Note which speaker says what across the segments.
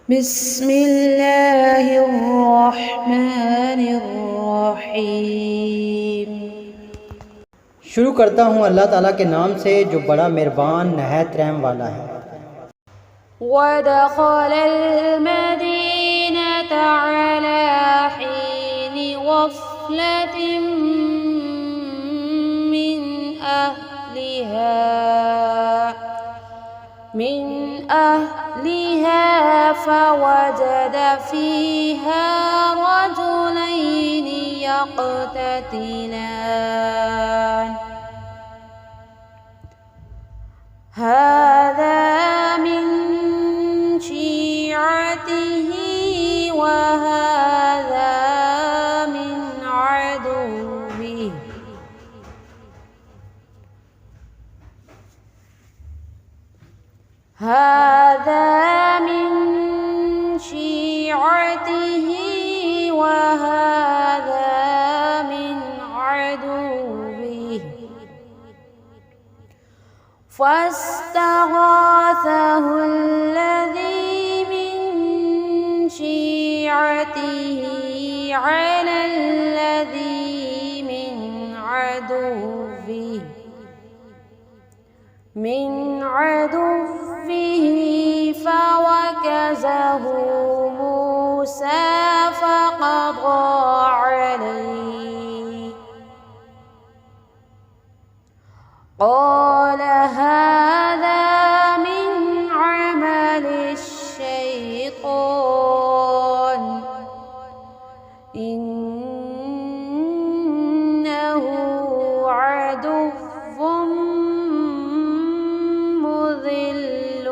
Speaker 1: बिस्मिल्लाहिर्रहमानिर्रहीम।
Speaker 2: शुरू करता हूँ अल्लाह ताला के नाम से जो बड़ा मेहरबान नहायत रहम वाला है।
Speaker 1: वदख़लल मदीनता अला हीनि ग़फ़लतिन मिन अहलिहा फवजद फ़ीहा रजुलैनि यक़ततिलान हाज़ा मिन शिअतिही व हाज़ा मिन अदुव्विही हाज़ा मिन शिअतिही व हाज़ा मिन अदुव्विही फ़ास्तग़ाथहु الذي من शिअतिही على الذي من عدوه فوكزه موسى فقضى عليه قال هذا من عمل الشيطان إنه عدو मुज़िल्ल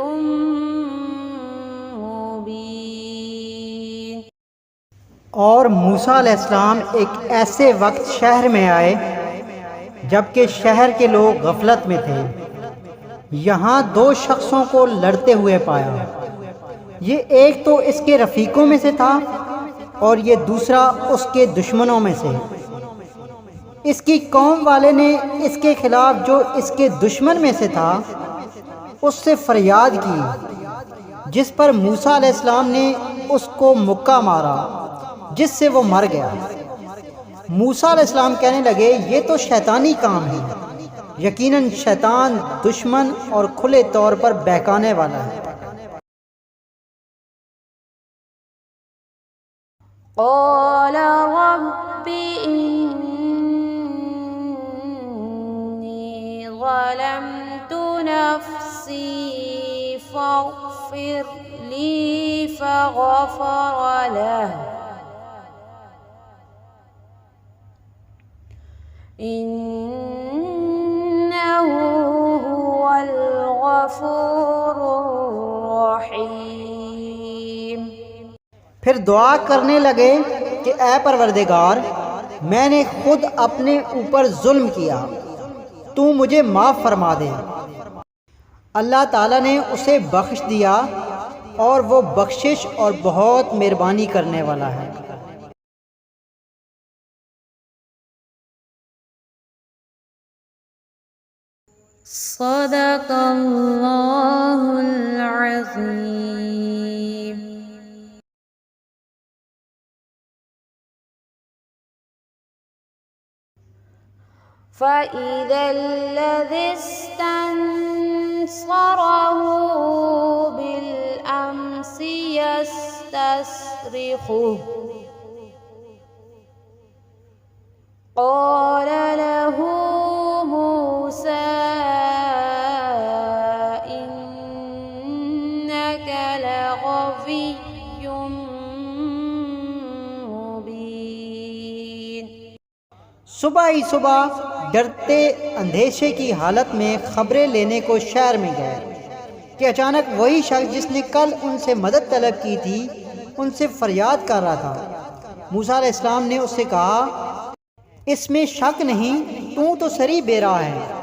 Speaker 1: मुबीन।
Speaker 2: और मूसा अलैहिस्सलाम एक ऐसे वक्त शहर में आए जबकि शहर के लोग गफलत में थे। यहाँ दो शख्सों को लड़ते हुए पाया। ये एक तो इसके रफ़ीकों में से था और ये दूसरा उसके दुश्मनों में से। इसकी कौम वाले ने इसके खिलाफ जो इसके दुश्मन में से था उससे फरियाद की, जिस पर मूसा अलैहिस्सलाम ने उसको मुक्का मारा जिससे वो मर गया। मूसा अलैहिस्सलाम कहने लगे ये तो शैतानी काम है, यकीनन शैतान दुश्मन और खुले तौर पर बहकाने वाला है।
Speaker 1: क़ाल रब्बि इन्नी ज़लमतु नफ़्सी फ़ग़फ़िर ली फ़ग़फ़र लहु इन्नहु हुवल गफ़ूरुर रहीम।
Speaker 2: फिर दुआ करने लगे कि ऐ परवरदिगार, मैंने खुद अपने ऊपर जुल्म किया, तू मुझे माफ़ फरमा दे। अल्लाह ताला ने उसे बख्श दिया और वो बख्शिश और बहुत मेहरबानी करने वाला है।
Speaker 1: सदक़ल्लाहुल अज़ीम। फ़इज़ा الذي استنصره بالأمس يستصرخه قال له موسى إنك لغوي मुबीन।
Speaker 2: सुबह ही सुबह डरते अंधेशे की हालत में खबरें लेने को शहर में गए कि अचानक वही शख्स जिसने कल उनसे मदद तलब की थी उनसे फरियाद कर रहा था। मूसा अलैहिस्सलाम ने उससे कहा, इसमें शक नहीं, तू तो सरी बेरा है।